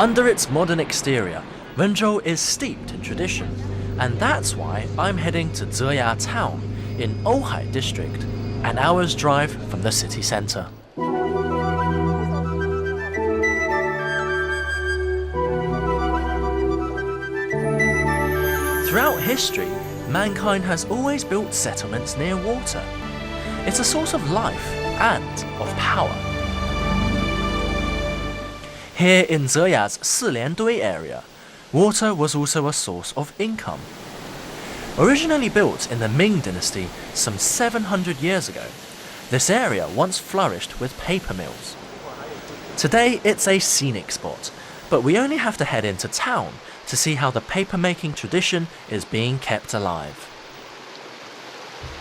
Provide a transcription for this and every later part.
Under its modern exterior, Wenzhou is steeped in tradition, and that's why I'm heading to Zhejiang Town in Ouhai District, an hour's drive from the city centre. Throughout history, mankind has always built settlements near water. It's a source of life and of power. Here in Zhejiang's Siliandui area, water was also a source of income. Originally built in the Ming dynasty some 700 years ago, this area once flourished with paper mills. Today it's a scenic spot, but we only have to head into town to see how the paper-making tradition is being kept alive.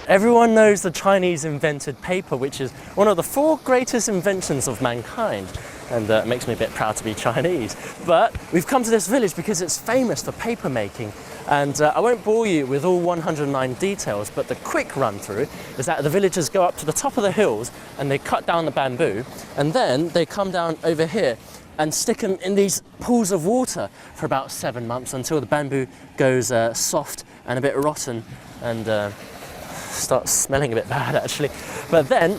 Everyone knows the Chinese invented paper, which is one of the 4 greatest inventions of mankind, and it makes me a bit proud to be Chinese. But we've come to this village because it's famous for paper making, and I won't bore you with all 109 details, but the quick run through is that the villagers go up to the top of the hills and they cut down the bamboo, and then they come down over here and stick them in these pools of water for about 7 months until the bamboo goes soft and a bit rotten and starts smelling a bit bad actually. But then,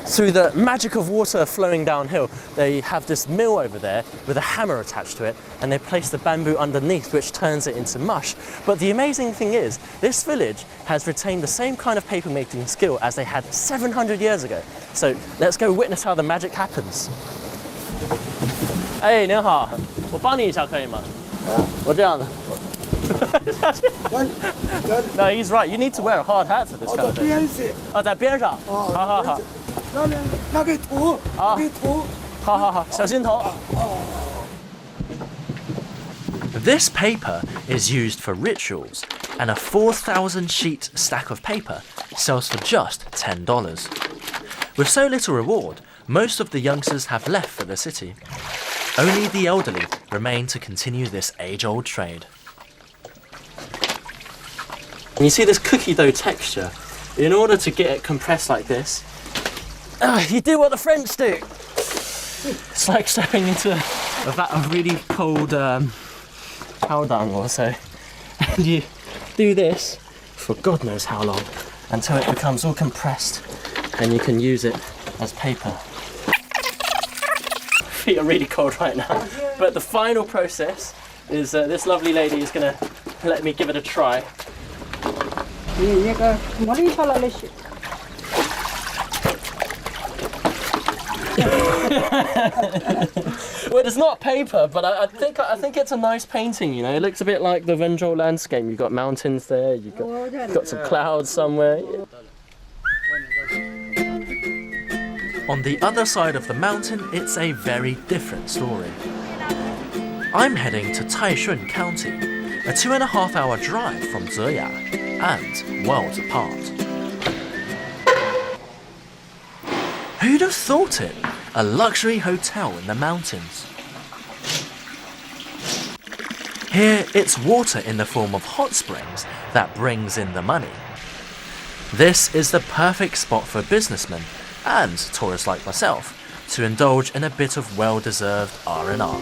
through the magic of water flowing downhill, they have this mill over there with a hammer attached to it, and they place the bamboo underneath, which turns it into mush. But the amazing thing is, this village has retained the same kind of paper making skill as they had 700 years ago. So let's go witness how the magic happens. 哎，您好，我帮你一下可以吗？我这样的。No, he's right. You need to wear a hard hat for this kind of thing. 哦，在边上。好好好。那个图，那个图。好好好，小心头。This paper is used for rituals, and a 4,000 sheet stack of paper sells for just $10. With so little reward, most of the youngsters have left for the city. Only the elderly remain to continue this age-old trade. And you see this cookie dough texture? In order to get it compressed like this, you do what the French do. It's like stepping into a vat of really cold powdang or so. And you do this for God knows how long, until it becomes all compressed and you can use it as paper. Feet are really cold right now, but the final process is this lovely lady is going to let me give it a try. Well, it's not paper, but I think it's a nice painting. You know, it looks a bit like the Wenzhou landscape. You've got mountains there. You've got some clouds somewhere. On the other side of the mountain, it's a very different story. I'm heading to Taishun County, a 2.5-hour drive from Zhejiang, and worlds apart. Who'd have thought it? A luxury hotel in the mountains. Here, it's water in the form of hot springs that brings in the money. This is the perfect spot for businessmen and tourists like myself to indulge in a bit of well-deserved R&R.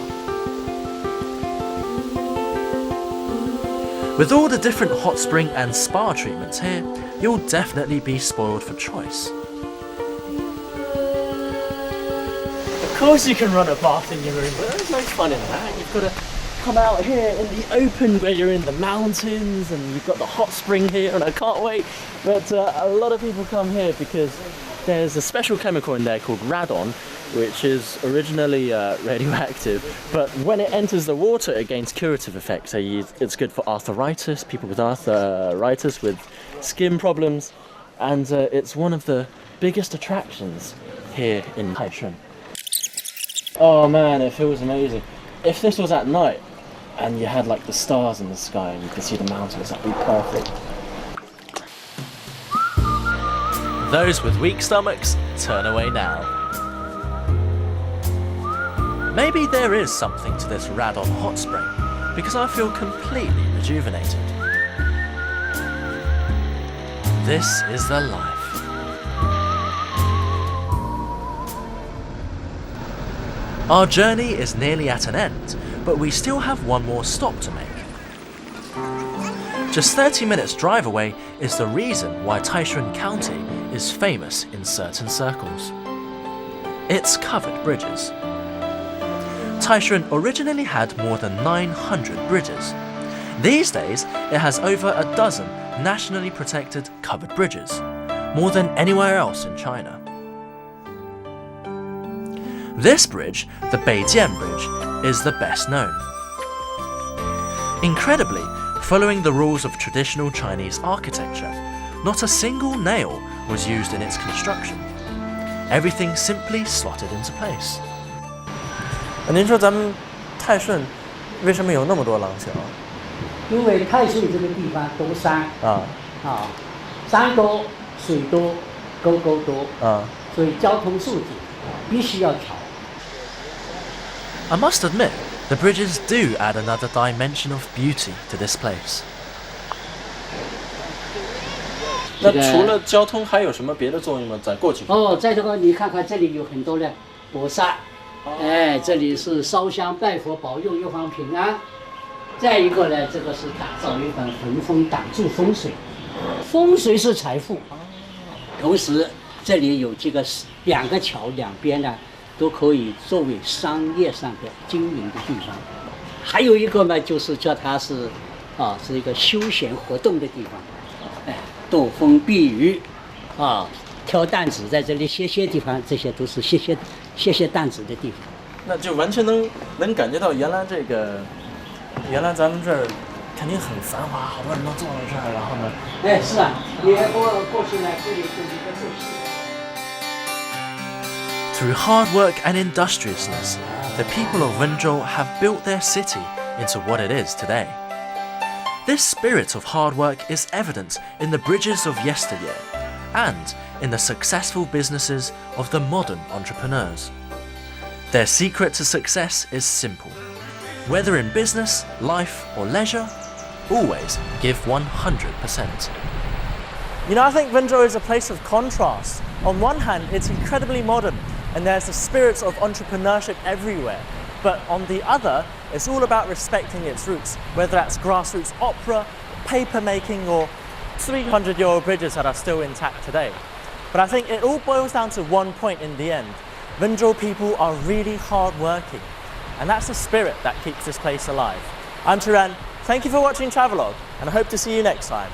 With all the different hot spring and spa treatments here, you'll definitely be spoiled for choice. Of course you can run a bath in your room, but there's no fun in that. You've got to come out here in the open where you're in the mountains and you've got the hot spring here, and I can't wait. But a lot of people come here because there's a special chemical in there called radon, which is originally radioactive, but when it enters the water it gains curative effects. So it's good for arthritis, people with arthritis, with skin problems, and it's one of the biggest attractions here in Taishun. Oh man, it feels amazing. If this was at night and you had like the stars in the sky and you could see the mountains, that'd be perfect. Those with weak stomachs, turn away now. Maybe there is something to this radon hot spring, because I feel completely rejuvenated. This is the life. Our journey is nearly at an end, but we still have one more stop to make. Just 30 minutes drive away is the reason why Taishun County is famous in certain circles. Its covered bridges. Taishun originally had more than 900 bridges. These days, it has over a dozen nationally protected covered bridges, more than anywhere else in China. This bridge, the Beijing Bridge, is the best known. Incredibly, following the rules of traditional Chinese architecture, not a single nail was used in its construction. Everything simply slotted into place. 您说咱们泰顺为什么有那么多廊桥？因为泰顺这个地方多山山多水多沟多所以交通素质必须要调。I must admit, the bridges do add another dimension of beauty to this place. 那除了交通还有什么别的作用吗？在过去在这个你看看这里有很多的佛刹，这里是烧香拜佛保佑一方平安。再一个呢，这个是打造一本屏风挡住风水，风水是财富。同时这里有这个2个桥两边呢都可以作为商业上的经营的地方。还有一个呢，就是叫它是是一个休闲活动的地方，躲风避雨挑担子在这里歇地方，这些都是歇担子的地方。那就完全能感觉到原来咱们这儿肯定很繁华，好多人都坐在这儿，然后呢，是啊，你过去呢，这里是一个住宿。Through hard work and industriousness, the people of Wenzhou have built their city into what it is today. This spirit of hard work is evident in the bridges of yesteryear and in the successful businesses of the modern entrepreneurs. Their secret to success is simple. Whether in business, life, or leisure, always give 100%. You know, I think Wenzhou is a place of contrast. On one hand, it's incredibly modern, and there's the spirits of entrepreneurship everywhere. But on the other, it's all about respecting its roots, whether that's grassroots opera, paper making, or 300-year-old bridges that are still intact today. But I think it all boils down to one point in the end. Wenzhou people are really hard-working, and that's the spirit that keeps this place alive. I'm Tianran, thank you for watching Travelogue, and I hope to see you next time.